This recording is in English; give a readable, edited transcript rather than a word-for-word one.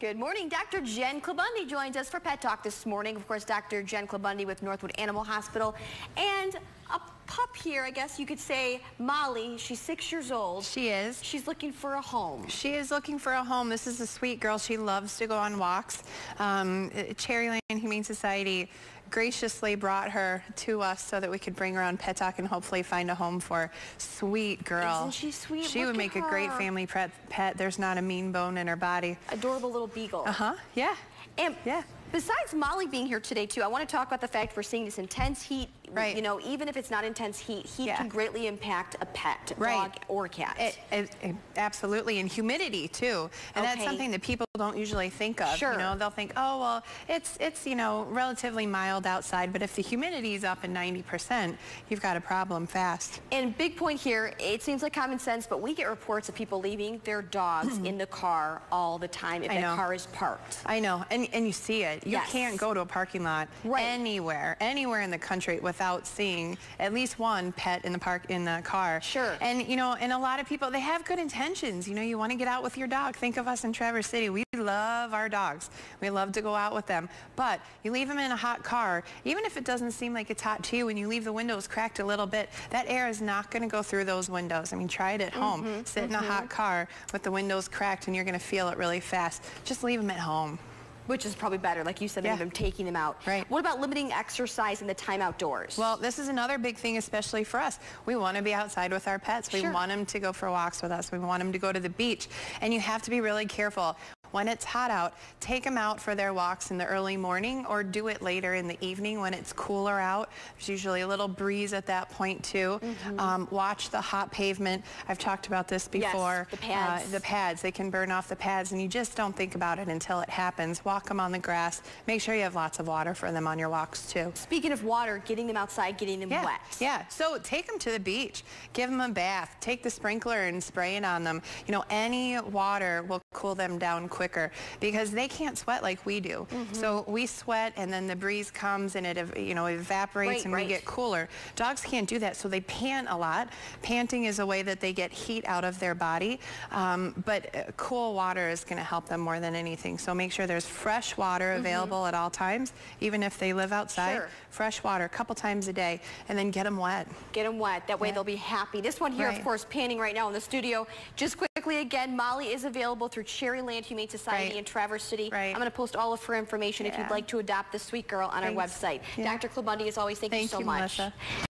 Good morning. Dr. Jen Klabundy joins us for Pet Talk this morning. Of course, Dr. Jen Klabundy with Northwood Animal Hospital. And a pup here, I guess you could say, Molly. She's 6 years old. She is. She's looking for a home. She is looking for a home. This is a sweet girl. She loves to go on walks. Cherryland Humane Society graciously brought her to us so that we could bring her on Pet Talk and hopefully find a home for sweet girl. Isn't she sweet? She would make a great family pet. There's not a mean bone in her body. Adorable little beagle. Yeah. And yeah. Besides Molly being here today, too, I want to talk about the fact we're seeing this intense heat. Right. You know, even if it's not intense heat, can greatly impact a pet, dog or cat. Absolutely, and humidity, too. And that's something that people don't usually think of. Sure. You know, they'll think, oh, well, it's you know, relatively mild outside, but if the humidity's up in 90%, you've got a problem fast. And big point here, it seems like common sense, but we get reports of people leaving their dogs in the car all the time if that car is parked. I know, and you see it. You can't go to a parking lot anywhere in the country without seeing at least one pet in the car. Sure. And you know, and a lot of people, they have good intentions. You know, you want to get out with your dog. Think of us in Traverse City. We love our dogs. We love to go out with them. But you leave them in a hot car, even if it doesn't seem like it's hot to you, when you leave the windows cracked a little bit, that air is not going to go through those windows. I mean, try it at home. Sit in a hot car with the windows cracked and you're going to feel it really fast. Just leave them at home. Which is probably better, like you said, than them taking them out. Right. What about limiting exercise and the time outdoors? Well, this is another big thing, especially for us. We want to be outside with our pets. We want them to go for walks with us. We want them to go to the beach. And you have to be really careful. When it's hot out, take them out for their walks in the early morning or do it later in the evening when it's cooler out. There's usually a little breeze at that point too. Watch the hot pavement. I've talked about this before. Yes, the pads. They can burn off the pads and you just don't think about it until it happens. Walk them on the grass. Make sure you have lots of water for them on your walks too. Speaking of water, getting them outside, getting them wet. Yeah, so take them to the beach. Give them a bath. Take the sprinkler and spray it on them. You know, any water will cool them down quicker because they can't sweat like we do. So we sweat and then the breeze comes and it evaporates and we get cooler. Dogs can't do that, so they pant a lot. Panting is a way that they get heat out of their body, but cool water is going to help them more than anything. So make sure there's fresh water available at all times, even if they live outside. Fresh water a couple times a day, and then get them wet. Get them wet. That way they'll be happy. This one here, of course, panting right now in the studio. Just quickly again, Molly is available through Cherryland Humane Society in Traverse City. I'm going to post all of her information if you'd like to adopt this sweet girl on our website. Dr. Klabundy, as always, thank you so much. Melissa.